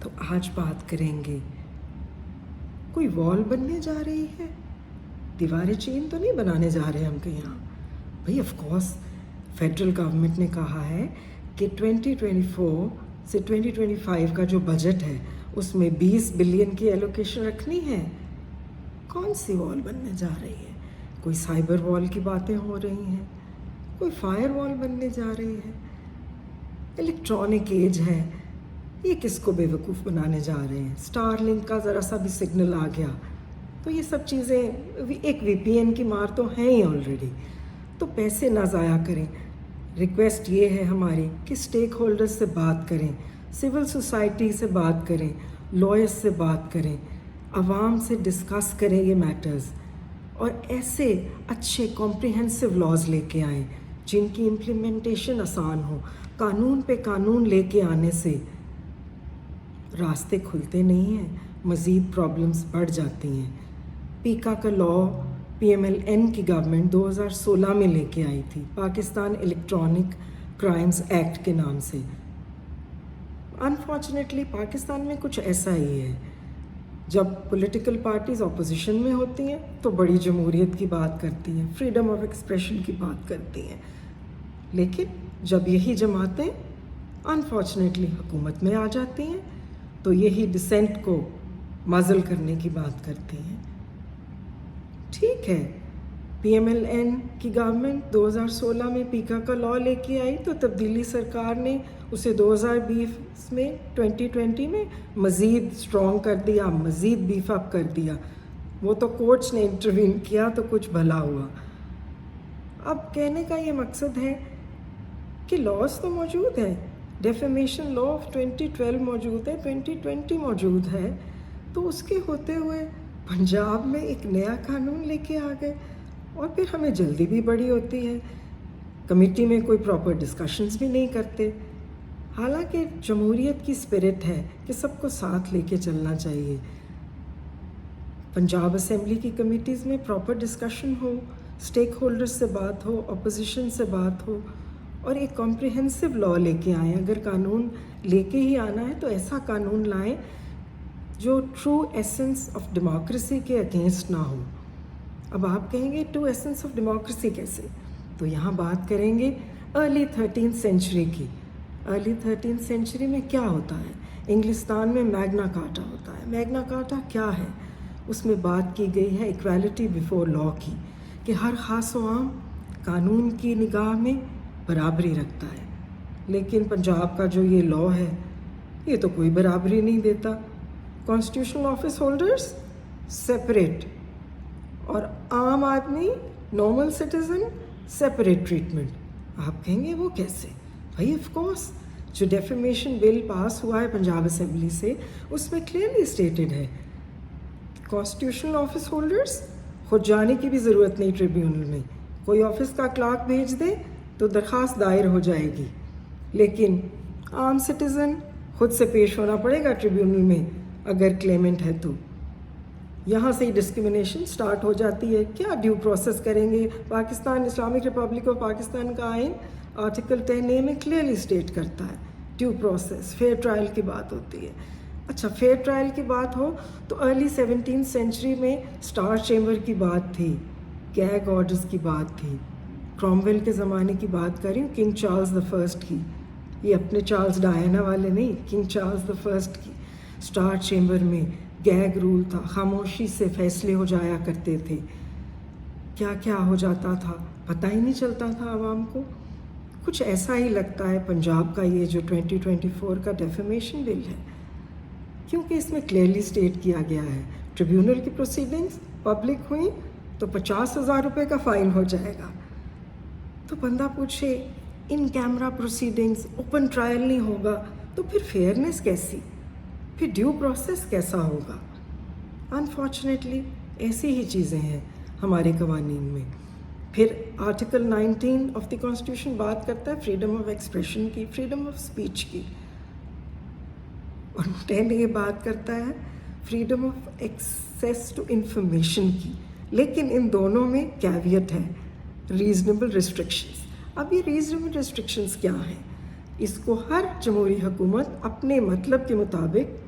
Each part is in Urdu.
تو آج بات کریں گے کوئی وال بننے جا رہی ہے، دیواریں چین تو نہیں بنانے جا رہے ہم کے یہاں بھئی. آف کورس فیڈرل گورنمنٹ نے کہا ہے کہ 2024 سے 2025 کا جو بجٹ ہے اس میں 20 بلین کی ایلوکیشن رکھنی ہے. کون سی وال بننے جا رہی ہے؟ کوئی سائبر وال کی باتیں ہو رہی ہیں، کوئی فائر وال بننے جا رہی ہے، الیکٹرانک ایج ہے. یہ کس کو بے وقوف بنانے جا رہے ہیں؟ اسٹار لنک کا ذرا سا بھی سگنل آ گیا تو یہ سب چیزیں ایک وی پی این کی مار تو ہیں ہی آلریڈی. تو پیسے نہ ضائع کریں. ریکویسٹ یہ ہے ہماری کہ اسٹیک ہولڈرز سے بات کریں، سول سوسائٹی سے بات کریں، لائرز سے بات کریں، عوام سے ڈسکس کریں یہ میٹرز، اور ایسے اچھے کمپریہنسو لاز لے کے آئیں جن کی امپلیمنٹیشن آسان ہو. قانون پہ قانون لے کے آنے سے راستے کھلتے نہیں ہیں، مزید پرابلمس بڑھ جاتی ہیں. پیکا کا لا پی ایم ایل این کی گورنمنٹ 2016 میں لے کے آئی تھی، پاکستان الیکٹرانک کرائمز ایکٹ کے نام سے. انفارچونیٹلی پاکستان میں کچھ ایسا ہی ہے، جب پولیٹیکل پارٹیز اپوزیشن میں ہوتی ہیں تو بڑی جمہوریت کی بات کرتی ہیں، فریڈم آف ایکسپریشن کی بات کرتی ہیں، لیکن جب یہی جماعتیں انفارچونیٹلی حکومت میں آ جاتی ہیں تو یہی ڈسینٹ کو معزل کرنے کی بات کرتی ہیں. ٹھیک ہے، پی ایم ایل این کی گورنمنٹ 2016 میں پیکا کا لا لے کے آئی تو تبدیلی سرکار نے اسے 2020 میں 2020 میں مزید اسٹرانگ کر دیا، مزید بیف اپ کر دیا. وہ تو کورٹس نے انٹروین کیا تو کچھ بھلا ہوا. اب کہنے کا یہ مقصد ہے کہ لاز تو موجود ہیں، ڈیفیمیشن لا آف 2012 موجود ہے، 2020 موجود ہے، تو اس کے ہوتے ہوئے پنجاب میں ایک نیا قانون لے کے آ گئے اور پھر ہمیں جلدی بھی بڑی ہوتی ہے. کمیٹی میں کوئی پراپر ڈسکشنز بھی نہیں کرتے، حالانکہ جمہوریت کی اسپرٹ ہے کہ سب کو ساتھ لے کے چلنا چاہیے. پنجاب اسمبلی کی کمیٹیز میں پراپر ڈسکشن ہو، اسٹیک ہولڈر سے بات ہو، اپوزیشن سے بات ہو، اور ایک کمپریہنسو لا لے کے آئیں. اگر قانون لے کے ہی آنا ہے تو ایسا قانون لائیں جو ٹرو ایسنس آف ڈیموکریسی کے اگینسٹ نہ ہو. اب آپ کہیں گے ٹرو ایسنس آف ڈیموکریسی کیسے؟ تو یہاں بات کریں گے ارلی 13th سینچری کی. ارلی 13th سینچری میں کیا ہوتا ہے؟ انگلستان میں میگنا کارٹا ہوتا ہے. میگنا کارٹا کیا ہے؟ اس میں بات کی گئی ہے ایکویلٹی بیفور لا کی، کہ ہر خاص و عام قانون کی نگاہ میں برابری رکھتا ہے. لیکن پنجاب کا جو یہ لا ہے یہ تو کوئی برابری نہیں دیتا. کانسٹیٹیوشنل آفس ہولڈرز سپریٹ اور عام آدمی نارمل سٹیزن سپریٹ ٹریٹمنٹ. آپ کہیں گے وہ کیسے؟ بھائی آف کورس جو ڈیفیمیشن بل پاس ہوا ہے پنجاب اسمبلی سے اس میں کلیئرلی اسٹیٹڈ ہے کانسٹیٹیوشنل آفس ہولڈرز خود جانے کی بھی ضرورت نہیں ٹریبیونل میں. کوئی آفس کا کلرک بھیج دے تو درخواست دائر ہو جائے گی، لیکن عام سٹیزن خود سے پیش ہونا پڑے گا ٹریبیونل میں اگر کلیمنٹ ہے تو. یہاں سے ہی ڈسکرمنیشن سٹارٹ ہو جاتی ہے. کیا ڈیو پروسیس کریں گے؟ Pakistan Islamic republic of Pakistan کا آئین آرٹیکل 10A میں کلیئرلی اسٹیٹ کرتا ہے ڈیو پروسیس، فیئر ٹرائل کی بات ہوتی ہے. اچھا فیئر ٹرائل کی بات ہو تو ارلی 17th سینچری میں اسٹار چیمبر کی بات تھی، گیگ آرڈرز کی بات تھی. کرومویل کے زمانے کی بات کر رہی ہوں، کنگ چارلز the فرسٹ کی، یہ اپنے چارلز ڈائنا والے نہیں، کنگ چارلز the فرسٹ کی. اسٹار چیمبر میں گیگ رول تھا، خاموشی سے فیصلے ہو جایا کرتے تھے. کیا کیا ہو جاتا تھا پتہ ہی نہیں چلتا تھا عوام کو. کچھ ایسا ہی لگتا ہے پنجاب کا یہ جو 2024 کا ڈیفیمیشن بل ہے، کیونکہ اس میں کلیئرلی اسٹیٹ کیا گیا ہے ٹریبیونل کی پروسیڈنگز پبلک ہوئیں تو 50,000 روپے کا فائن ہو جائے گا. تو بندہ پوچھے ان کیمرہ پروسیڈنگز اوپن ٹرائل نہیں ہوگا تو پھر فیئرنیس کیسی، پھر ڈیو پروسیس کیسا ہوگا؟ انفارچونیٹلی ایسی ہی چیزیں ہیں ہمارے قوانین میں. پھر آرٹیکل 19 آف دی کانسٹیٹیوشن بات کرتا ہے فریڈم آف ایکسپریشن کی، فریڈم آف اسپیچ کی، اور 10 یہ بات کرتا ہے freedom of access to information کی. لیکن ان دونوں میں کیویٹ ہے، ریزنیبل ریسٹرکشنز. اب یہ ریزنیبل ریسٹرکشنز کیا ہیں؟ اس کو ہر جمہوری حکومت اپنے مطلب کے مطابق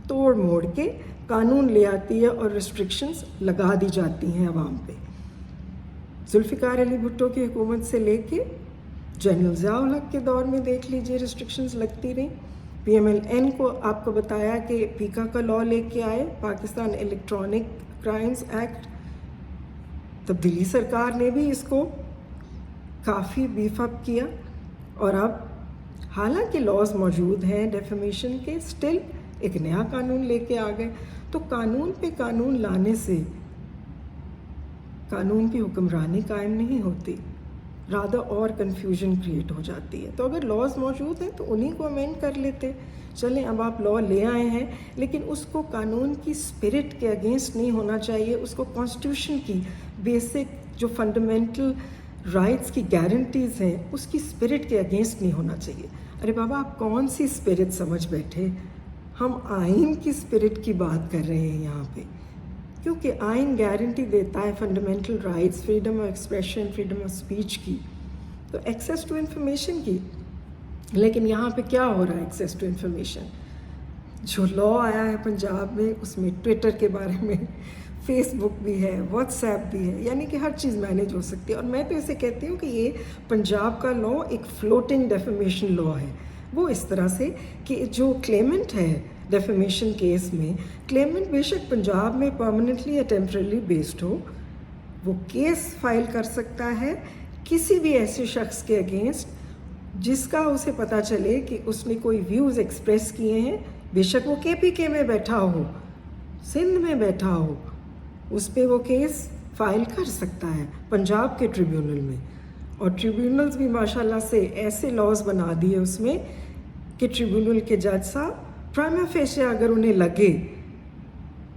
توڑ موڑ کے قانون لے آتی ہے اور ریسٹرکشنز لگا دی جاتی ہیں عوام پہ. ذوالفقار علی بھٹو کی حکومت سے لے کے جنرل ضیاء الحق کے دور میں دیکھ لیجئے ریسٹرکشنز لگتی رہیں. پی ایم ایل این کو آپ کو بتایا کہ پیکا کا لاء لے کے آئے, پاکستان الیکٹرانک کرائمز ایکٹ. تبدیلی سرکار نے بھی اس کو کافی بیف اپ کیا, اور اب حالانکہ لاز موجود ہیں ڈیفیمیشن کے, اسٹل ایک نیا قانون لے کے آ گئے. تو قانون پہ قانون لانے سے قانون کی حکمرانی قائم نہیں ہوتی, رادہ اور کنفیوژن کریٹ ہو جاتی ہے. تو اگر لاز موجود ہیں تو انہی کو امینڈ کر لیتے. چلیں اب آپ لاء لے آئے ہیں, لیکن اس کو قانون کی اسپرٹ کے اگینسٹ نہیں ہونا چاہیے. اس کو کانسٹیٹیوشن کی بیسک جو فنڈامنٹل رائٹس کی گارنٹیز ہیں اس کی اسپرٹ کے اگینسٹ نہیں ہونا چاہیے. ارے بابا آپ کون سی اسپرٹ سمجھ بیٹھے؟ ہم آئین کی اسپرٹ کی بات کر رہے ہیں یہاں پہ, کیونکہ آئین گارنٹی دیتا ہے fundamental rights, freedom of expression, freedom of speech کی, تو ایکسیس ٹو انفارمیشن کی. لیکن یہاں پہ کیا ہو رہا ہے؟ ایکسیس ٹو انفارمیشن جو لاء آیا ہے پنجاب میں, اس میں ٹویٹر کے بارے میں, فیس بک بھی ہے, واٹس ایپ بھی ہے, یعنی کہ ہر چیز مینیج ہو سکتی ہے. اور میں تو اسے کہتی ہوں کہ یہ پنجاب کا لاء ایک فلوٹنگ ڈیفیمیشن لاء ہے. وہ اس طرح سے کہ جو کلیمنٹ ہے ڈیفیمیشن کیس میں, کلیمنٹ بے شک پنجاب میں پرماننٹلی یا ٹیمپرلی بیسڈ ہو, وہ کیس فائل کر سکتا ہے کسی بھی ایسے شخص کے اگینسٹ جس کا اسے پتہ چلے کہ اس نے کوئی ویوز ایکسپریس کیے ہیں, بے شک وہ کے پی کے میں بیٹھا ہو, سندھ میں بیٹھا ہو, اس پہ وہ کیس فائل کر سکتا ہے پنجاب کے ٹریبیونل میں. اور ٹریبیونلز بھی ماشاءاللہ سے ایسے لاز بنا دیے اس میں کہ ٹریبیونل کے جج صاحب پرائما فیشیا اگر انہیں لگے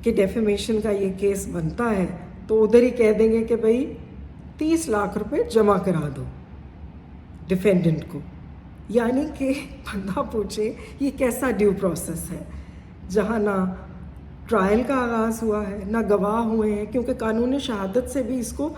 کہ ڈیفیمیشن کا یہ کیس بنتا ہے تو ادھر ہی کہہ دیں گے کہ بھئی 30 لاکھ روپے جمع کرا دو ڈیفینڈنٹ کو. یعنی کہ بندہ پوچھے یہ کیسا ڈیو پروسیس ہے جہاں نہ ٹرائل کا آغاز ہوا ہے, نہ گواہ ہوئے ہیں, کیونکہ قانون شہادت سے بھی اس کو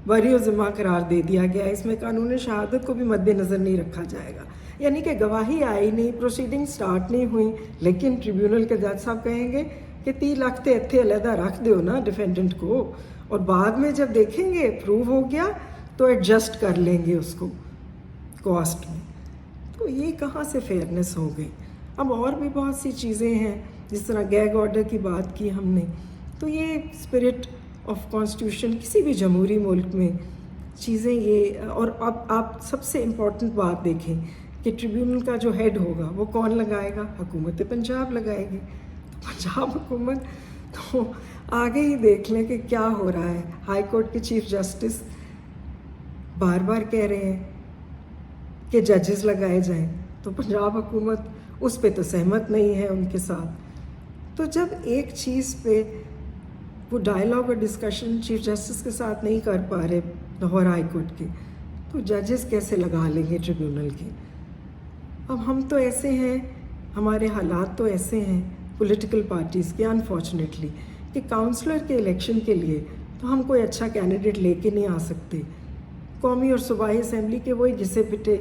بری و ذمہ قرار دے دیا گیا ہے. اس میں قانون شہادت کو بھی مد نظر نہیں رکھا جائے گا. یعنی کہ گواہی آئی نہیں, پروسیڈنگ سٹارٹ نہیں ہوئی, لیکن ٹریبیونل کے جج صاحب کہیں گے کہ 30 لاکھ تے اتھے علیحدہ رکھ دیو نا ڈیفینڈنٹ کو, اور بعد میں جب دیکھیں گے پروو ہو گیا تو ایڈجسٹ کر لیں گے اس کو کاسٹ میں. تو یہ کہاں سے فیئرنیس ہو گئی؟ اب اور بھی بہت سی چیزیں ہیں, جس طرح گیگ آرڈر کی بات کی ہم نے, تو یہ اسپرٹ آف کانسٹیٹیوشن کسی بھی جمہوری ملک میں چیزیں یہ. اور اب آپ سب سے امپورٹنٹ بات دیکھیں کہ ٹریبیونل کا جو ہیڈ ہوگا وہ کون لگائے گا؟ حکومت پنجاب لگائے گی. تو پنجاب حکومت تو آگے ہی دیکھ لیں کہ کیا ہو رہا ہے. ہائی کورٹ کے چیف جسٹس بار بار کہہ رہے ہیں کہ ججز لگائے جائیں, تو پنجاب حکومت اس پہ تو سہمت نہیں ہے ان کے ساتھ. تو جب ایک چیز پہ وہ ڈائلاگ اور ڈسکشن چیف جسٹس کے ساتھ نہیں کر پا رہے لاہور ہائی کورٹ کے, تو ججز کیسے لگا لیں گے ٹریبیونل کے؟ اب ہم تو ایسے ہیں, ہمارے حالات تو ایسے ہیں پولیٹیکل پارٹیز کے انفارچونیٹلی کہ کاؤنسلر کے الیکشن کے لیے تو ہم کوئی اچھا کینڈیڈیٹ لے کے نہیں آ سکتے. قومی اور صوبائی اسمبلی کے وہی گھسے پٹے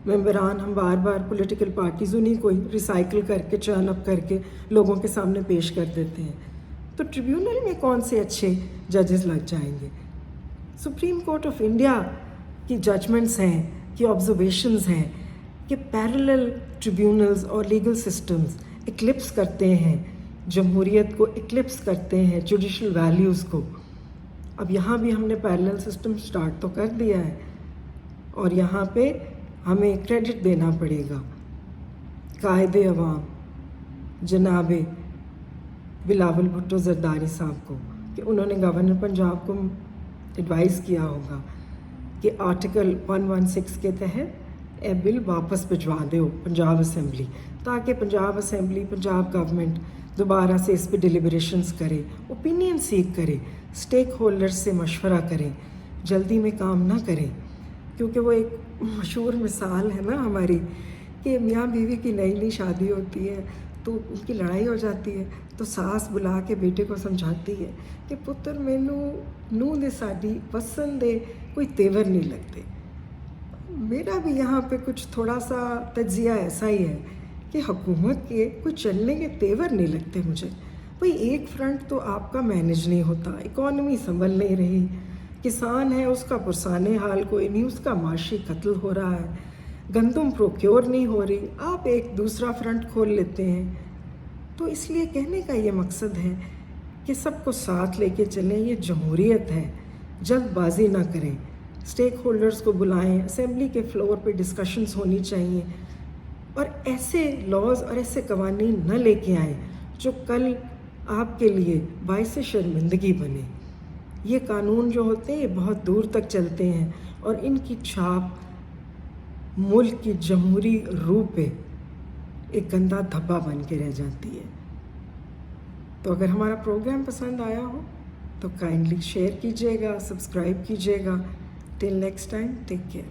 ممبران ہم بار بار پولیٹیکل پارٹیز انہیں کوئی ریسائیکل کر کے چرن اپ کر کے لوگوں کے سامنے پیش کر دیتے ہیں. تو ٹریبیونل میں کون سے اچھے ججز لگ جائیں گے؟ سپریم کورٹ آف انڈیا کی ججمنٹس ہیں, کی آبزرویشنز ہیں کہ پیرلل ٹریبیونلز اور لیگل سسٹمز اکلپس کرتے ہیں جمہوریت کو, اکلپس کرتے ہیں جوڈیشل ویلیوز کو. اب یہاں بھی ہم نے پیرلل سسٹم سٹارٹ تو کر دیا ہے, اور یہاں پہ ہمیں کریڈٹ دینا پڑے گا قائد عوام جناب بلاول بھٹو زرداری صاحب کو کہ انہوں نے گورنر پنجاب کو ایڈوائز کیا ہوگا کہ آرٹیکل 116 کے تحت اے بل واپس بھجوا دو پنجاب اسمبلی, تاکہ پنجاب اسمبلی, پنجاب گورنمنٹ دوبارہ سے اس پہ ڈیلیبریشنز کرے, اوپینین سیک کرے, اسٹیک ہولڈر سے مشورہ کریں, جلدی میں کام نہ کریں. کیونکہ وہ ایک مشہور مثال ہے نا ہماری کہ میاں بیوی کی نئی نئی شادی ہوتی ہے تو ان کی لڑائی ہو جاتی ہے, تو ساس بلا کے بیٹے کو سمجھاتی ہے کہ پتر مینوں نوں دے ساڈی وسن دے کوئی تیور نہیں لگتے. میرا بھی یہاں پہ کچھ تھوڑا سا تجزیہ ایسا ہی ہے کہ کہ حکومت کے کوئی چلنے کے تیور نہیں لگتے مجھے. بھئی ایک فرنٹ تو آپ کا مینیج نہیں ہوتا, اکانومی سنبھل نہیں رہی, کسان ہے اس کا پرسان حال کوئی نہیں, اس کا معاشی قتل ہو رہا ہے, گندم پروکیور نہیں ہو رہی, آپ ایک دوسرا فرنٹ کھول لیتے ہیں. تو اس لیے کہنے کا یہ مقصد ہے کہ سب کو ساتھ لے کے چلیں. یہ جمہوریت ہے, جلد بازی نہ کریں, اسٹیک ہولڈرز کو بلائیں, اسمبلی کے فلور پہ ڈسکشنز ہونی چاہیے, اور ایسے لاز اور ایسے قوانین نہ لے کے آئیں جو کل آپ کے لیے باعث شرمندگی بنے. یہ قانون جو ہوتے ہیں یہ بہت دور تک چلتے ہیں, اور ان کی چھاپ ملک کی جمہوری روح پہ ایک گندا دھبا بن کے رہ جاتی ہے. تو اگر ہمارا پروگرام پسند آیا ہو تو کائنڈلی شیئر کیجیے گا, سبسکرائب کیجیے گا. Till next time, take care.